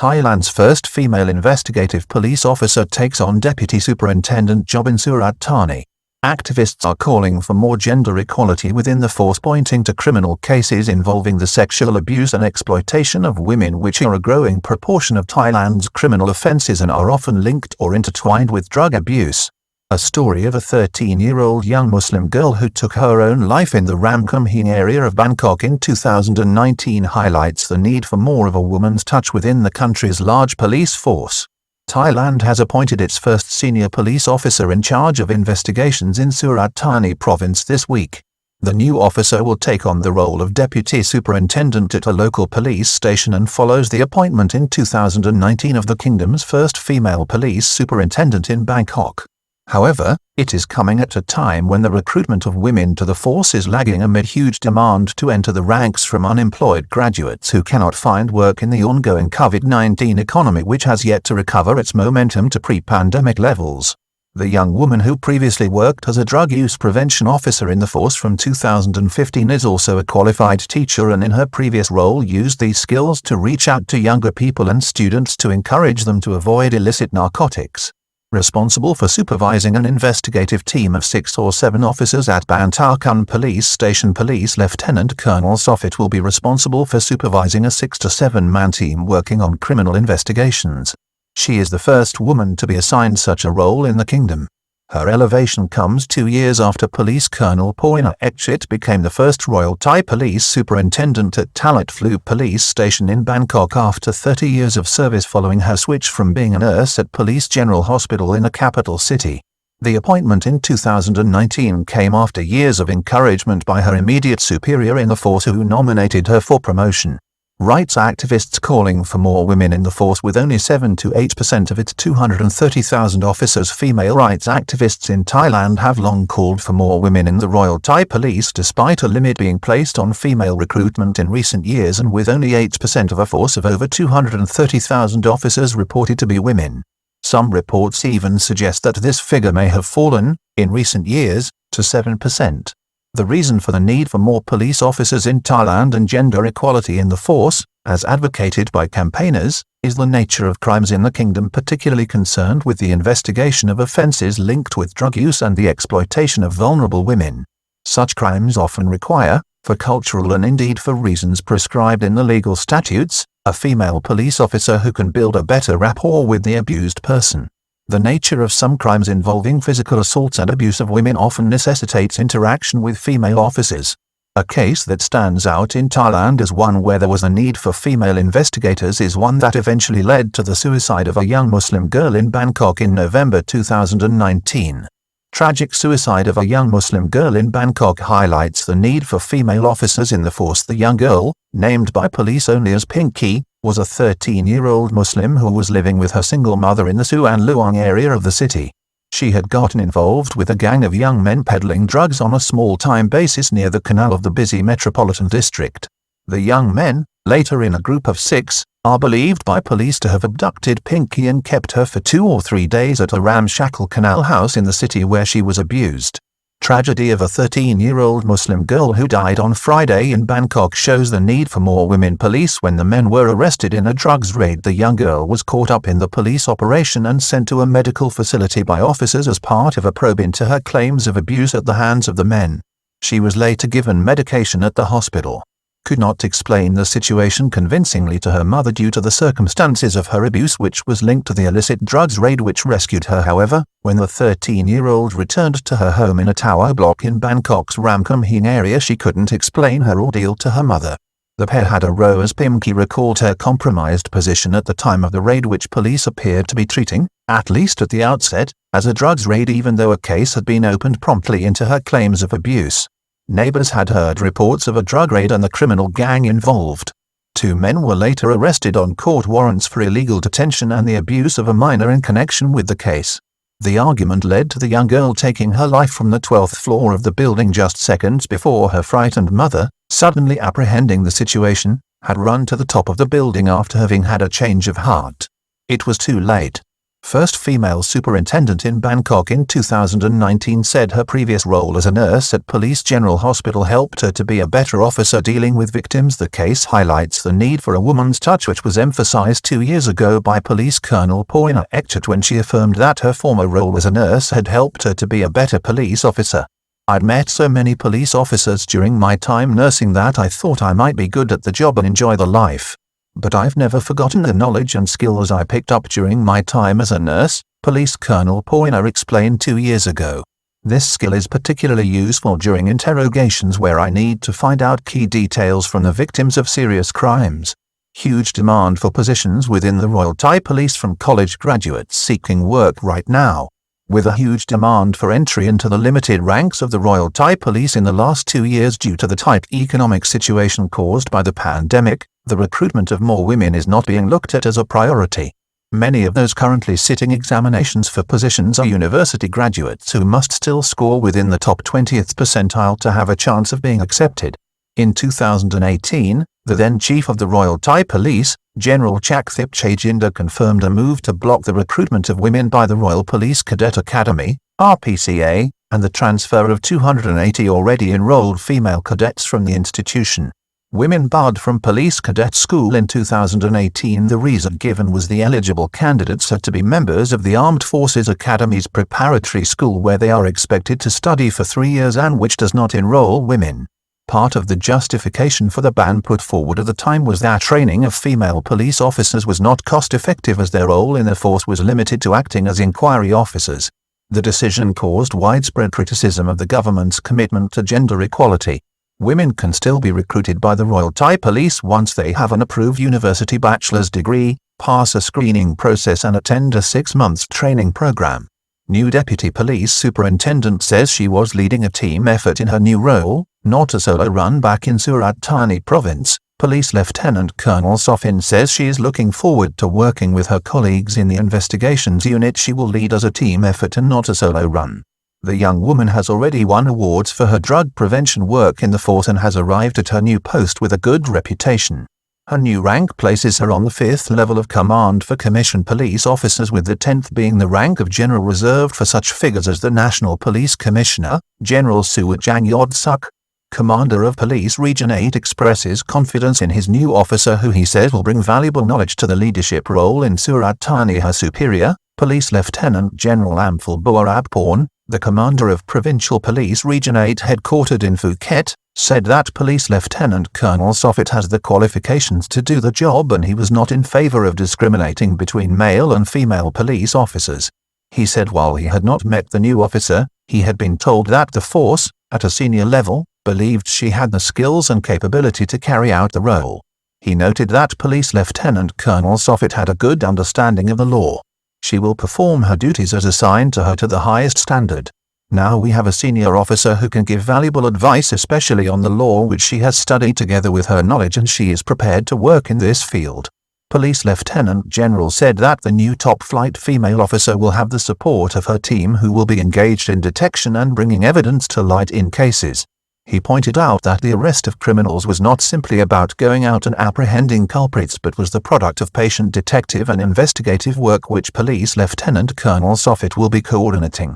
Thailand's first female investigative police officer takes on deputy superintendent job in Surat Thani. Activists are calling for more gender equality within the force, pointing to criminal cases involving the sexual abuse and exploitation of women, which are a growing proportion of Thailand's criminal offences and are often linked or intertwined with drug abuse. A story of a 13-year-old young Muslim girl who took her own life in the Ramkhamhaeng area of Bangkok in 2019 highlights the need for more of a woman's touch within the country's large police force. Thailand has appointed its first senior police officer in charge of investigations in Surat Thani province this week. The new officer will take on the role of deputy superintendent at a local police station and follows the appointment in 2019 of the kingdom's first female police superintendent in Bangkok. However, it is coming at a time when the recruitment of women to the force is lagging amid huge demand to enter the ranks from unemployed graduates who cannot find work in the ongoing COVID-19 economy, which has yet to recover its momentum to pre-pandemic levels. The young woman, who previously worked as a drug use prevention officer in the force from 2015, is also a qualified teacher, and in her previous role used these skills to reach out to younger people and students to encourage them to avoid illicit narcotics. Responsible for supervising an investigative team of 6 or 7 officers at Bangkok Police Station, Police Lieutenant Colonel Soffit will be responsible for supervising a 6 to 7-man team working on criminal investigations. She is the first woman to be assigned such a role in the kingdom. Her elevation comes 2 years after Police Colonel Poina Ekchit became the first Royal Thai Police Superintendent at Talat Phlu Police Station in Bangkok after 30 years of service following her switch from being a nurse at Police General Hospital in the capital city. The appointment in 2019 came after years of encouragement by her immediate superior in the force, who nominated her for promotion. Rights activists calling for more women in the force, with only 7 to 8% of its 230,000 officers female. Rights activists in Thailand have long called for more women in the Royal Thai Police, despite a limit being placed on female recruitment in recent years, and with only 8% of a force of over 230,000 officers reported to be women. Some reports even suggest that this figure may have fallen, in recent years, to 7%. The reason for the need for more police officers in Thailand and gender equality in the force, as advocated by campaigners, is the nature of crimes in the kingdom, particularly concerned with the investigation of offences linked with drug use and the exploitation of vulnerable women. Such crimes often require, for cultural and indeed for reasons prescribed in the legal statutes, a female police officer who can build a better rapport with the abused person. The nature of some crimes involving physical assaults and abuse of women often necessitates interaction with female officers. A case that stands out in Thailand as one where there was a need for female investigators is one that eventually led to the suicide of a young Muslim girl in Bangkok in November 2019. Tragic suicide of a young Muslim girl in Bangkok highlights the need for female officers in the force. The young girl, named by police only as Pinky, was a 13-year-old Muslim who was living with her single mother in the Suan Luang area of the city. She had gotten involved with a gang of young men peddling drugs on a small-time basis near the canal of the busy metropolitan district. The young men, later in a group of 6, are believed by police to have abducted Pinky and kept her for 2 or 3 days at a ramshackle canal house in the city where she was abused. Tragedy of a 13-year-old Muslim girl who died on Friday in Bangkok shows the need for more women police. When the men were arrested in a drugs raid, the young girl was caught up in the police operation and sent to a medical facility by officers as part of a probe into her claims of abuse at the hands of the men. She was later given medication at the hospital. Could not explain the situation convincingly to her mother due to the circumstances of her abuse, which was linked to the illicit drugs raid which rescued her. However, when the 13-year-old returned to her home in a tower block in Bangkok's Ramkhamhaeng area, she couldn't explain her ordeal to her mother. The pair had a row as Pinky recalled her compromised position at the time of the raid, which police appeared to be treating, at least at the outset, as a drugs raid, even though a case had been opened promptly into her claims of abuse. Neighbors had heard reports of a drug raid and the criminal gang involved. 2 men were later arrested on court warrants for illegal detention and the abuse of a minor in connection with the case. The argument led to the young girl taking her life from the 12th floor of the building just seconds before her frightened mother, suddenly apprehending the situation, had run to the top of the building after having had a change of heart. It was too late. First female superintendent in Bangkok in 2019 said her previous role as a nurse at Police General Hospital helped her to be a better officer dealing with victims. The case highlights the need for a woman's touch, which was emphasized 2 years ago by Police Colonel Poina Ekchut when she affirmed that her former role as a nurse had helped her to be a better police officer. "I'd met so many police officers during my time nursing that I thought I might be good at the job and enjoy the life. But I've never forgotten the knowledge and skills I picked up during my time as a nurse," Police Colonel Poina explained 2 years ago. "This skill is particularly useful during interrogations where I need to find out key details from the victims of serious crimes." Huge demand for positions within the Royal Thai Police from college graduates seeking work right now. With a huge demand for entry into the limited ranks of the Royal Thai Police in the last 2 years due to the tight economic situation caused by the pandemic, the recruitment of more women is not being looked at as a priority. Many of those currently sitting examinations for positions are university graduates who must still score within the top 20th percentile to have a chance of being accepted. In 2018, the then chief of the Royal Thai Police, General Chakthip Chaijinda, confirmed a move to block the recruitment of women by the Royal Police Cadet Academy, RPCA, and the transfer of 280 already enrolled female cadets from the institution. Women barred from police cadet school in 2018. The reason given was the eligible candidates had to be members of the Armed Forces Academy's preparatory school, where they are expected to study for 3 years and which does not enroll women. Part of the justification for the ban put forward at the time was that training of female police officers was not cost-effective as their role in the force was limited to acting as inquiry officers. The decision caused widespread criticism of the government's commitment to gender equality. Women can still be recruited by the Royal Thai Police once they have an approved university bachelor's degree, pass a screening process and attend a 6-month training program. New Deputy Police Superintendent says she was leading a team effort in her new role, not a solo run. Back in Surat Thani province, Police Lieutenant Colonel Sofin says she is looking forward to working with her colleagues in the investigations unit. She will lead as a team effort and not a solo run. The young woman has already won awards for her drug prevention work in the force and has arrived at her new post with a good reputation. Her new rank places her on the 5th level of command for commissioned police officers, with the 10th being the rank of general reserved for such figures as the National Police Commissioner, General Suwajang Yodsuk. Commander of Police Region 8 expresses confidence in his new officer, who he says will bring valuable knowledge to the leadership role in Surat Thani. Her superior, Police Lieutenant General Amphal Boarabporn, the commander of Provincial Police Region 8 headquartered in Phuket, said that Police Lieutenant Colonel Sofit has the qualifications to do the job and he was not in favor of discriminating between male and female police officers. He said while he had not met the new officer, he had been told that the force, at a senior level, believed she had the skills and capability to carry out the role. He noted that Police Lieutenant Colonel Sofit had a good understanding of the law. She will perform her duties as assigned to her to the highest standard. Now we have a senior officer who can give valuable advice, especially on the law which she has studied together with her knowledge, and she is prepared to work in this field. Police Lieutenant General said that the new top-flight female officer will have the support of her team, who will be engaged in detection and bringing evidence to light in cases. He pointed out that the arrest of criminals was not simply about going out and apprehending culprits, but was the product of patient detective and investigative work which Police Lieutenant Colonel Sofit will be coordinating.